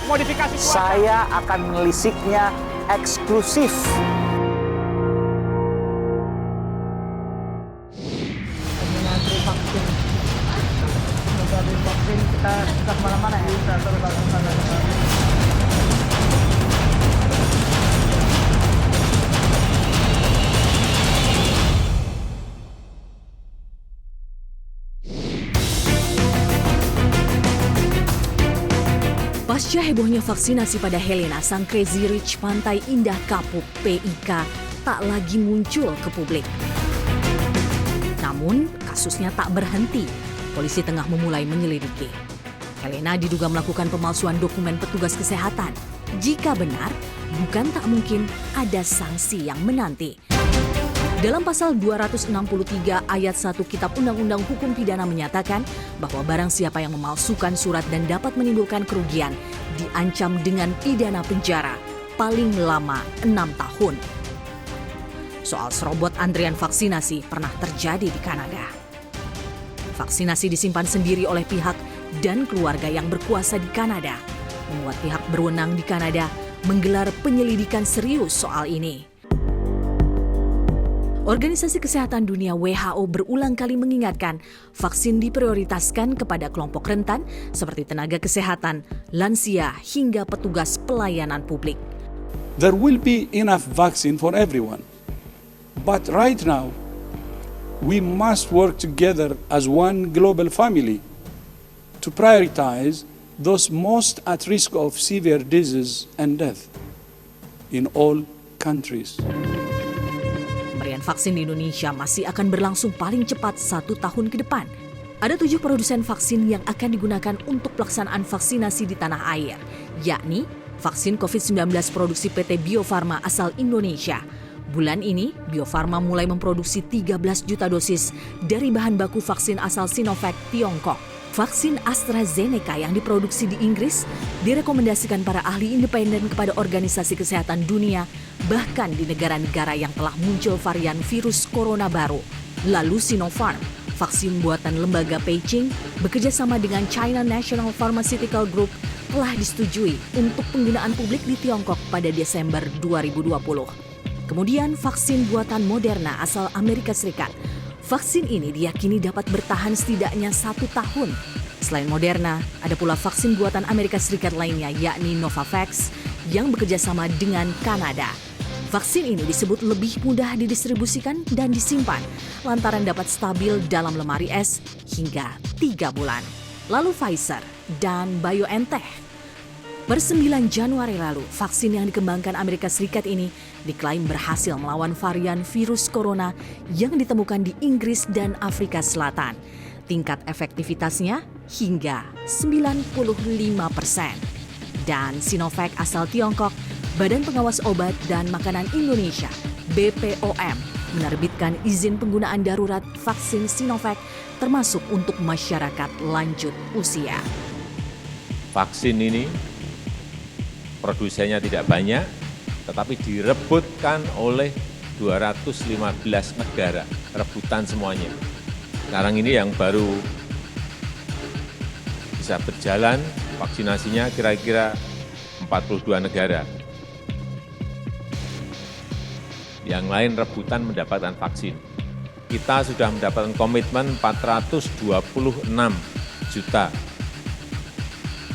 modifikasi cuaca. Saya akan menelisiknya eksklusif. Mengantri vaksin. Mengantri vaksin kita kemana-mana ya. Kita terus. Pasca hebohnya vaksinasi pada Helena, sang Crazy Rich Pantai Indah Kapuk (PIK) tak lagi muncul ke publik. Namun, kasusnya tak berhenti. Polisi tengah memulai menyelidiki. Helena diduga melakukan pemalsuan dokumen petugas kesehatan. Jika benar, bukan tak mungkin ada sanksi yang menanti. Dalam pasal 263 ayat 1 Kitab Undang-Undang Hukum Pidana menyatakan bahwa barang siapa yang memalsukan surat dan dapat menimbulkan kerugian diancam dengan pidana penjara paling lama 6 tahun. Soal serobot antrian vaksinasi pernah terjadi di Kanada. Vaksinasi disimpan sendiri oleh pihak dan keluarga yang berkuasa di Kanada, membuat pihak berwenang di Kanada menggelar penyelidikan serius soal ini. Organisasi Kesehatan Dunia WHO berulang kali mengingatkan vaksin diprioritaskan kepada kelompok rentan seperti tenaga kesehatan, lansia, hingga petugas pelayanan publik. There will be enough vaccine for everyone. But right now, we must work together as one global family to prioritize those most at risk of severe disease and death in all countries. Pemberian vaksin di Indonesia masih akan berlangsung paling cepat 1 tahun ke depan. Ada 7 produsen vaksin yang akan digunakan untuk pelaksanaan vaksinasi di tanah air, yakni vaksin COVID-19 produksi PT Bio Farma asal Indonesia. Bulan ini, Bio Farma mulai memproduksi 13 juta dosis dari bahan baku vaksin asal Sinovac Tiongkok. Vaksin AstraZeneca yang diproduksi di Inggris direkomendasikan para ahli independen kepada Organisasi Kesehatan Dunia, bahkan di negara-negara yang telah muncul varian virus corona baru. Lalu Sinopharm, vaksin buatan lembaga Beijing, bekerja sama dengan China National Pharmaceutical Group, telah disetujui untuk penggunaan publik di Tiongkok pada Desember 2020. Kemudian vaksin buatan Moderna asal Amerika Serikat. Vaksin ini diyakini dapat bertahan setidaknya 1 tahun. Selain Moderna, ada pula vaksin buatan Amerika Serikat lainnya, yakni Novavax, yang bekerja sama dengan Kanada. Vaksin ini disebut lebih mudah didistribusikan dan disimpan, lantaran dapat stabil dalam lemari es hingga 3 bulan. Lalu Pfizer dan BioNTech. Per 9 Januari lalu, vaksin yang dikembangkan Amerika Serikat ini diklaim berhasil melawan varian virus corona yang ditemukan di Inggris dan Afrika Selatan. Tingkat efektivitasnya hingga 95%. Dan Sinovac asal Tiongkok, Badan Pengawas Obat dan Makanan Indonesia, BPOM, menerbitkan izin penggunaan darurat vaksin Sinovac termasuk untuk masyarakat lanjut usia. Vaksin ini produsennya tidak banyak, tetapi direbutkan oleh 215 negara, rebutan semuanya. Sekarang ini yang baru bisa berjalan vaksinasinya kira-kira 42 negara. Yang lain rebutan mendapatkan vaksin. Kita sudah mendapatkan komitmen 426 juta.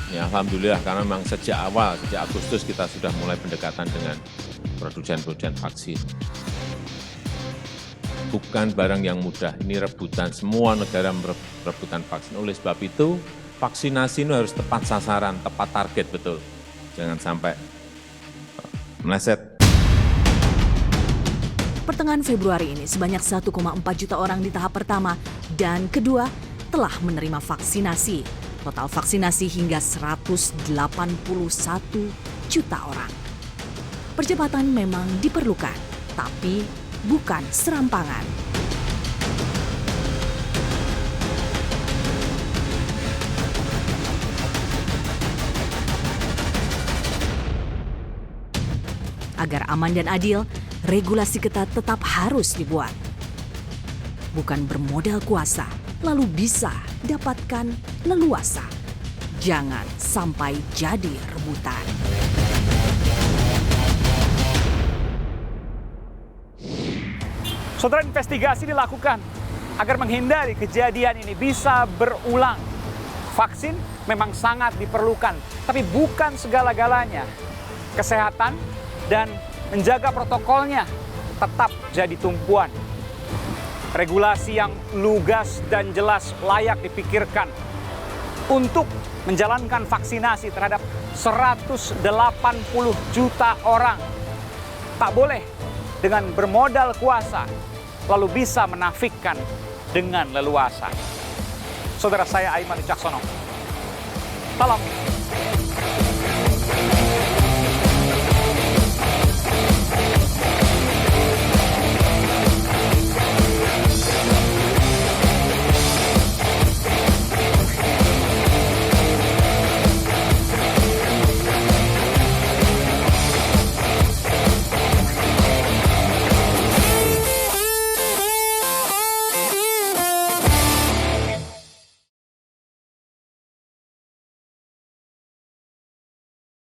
Ya, alhamdulillah, karena memang sejak awal, sejak Agustus kita sudah mulai pendekatan dengan produsen-produsen vaksin. Bukan barang yang mudah, ini rebutan, semua negara merebutan vaksin. Oleh sebab itu, vaksinasi ini harus tepat sasaran, tepat target betul. Jangan sampai meleset. Pertengahan Februari ini, sebanyak 1,4 juta orang di tahap pertama dan kedua telah menerima vaksinasi. Total vaksinasi hingga 181 juta orang. Percepatan memang diperlukan, tapi bukan serampangan. Agar aman dan adil, regulasi ketat tetap harus dibuat. Bukan bermodal kuasa, lalu bisa dapatkan leluasa. Jangan sampai jadi rebutan. Saudara, investigasi dilakukan agar menghindari kejadian ini bisa berulang. Vaksin memang sangat diperlukan, tapi bukan segala-galanya. Kesehatan dan menjaga protokolnya tetap jadi tumpuan. Regulasi yang lugas dan jelas layak dipikirkan untuk menjalankan vaksinasi terhadap 180 juta orang. Tak boleh dengan bermodal kuasa lalu bisa menafikkan dengan leluasa. Saudara saya Aiman Wicaksono. Salam.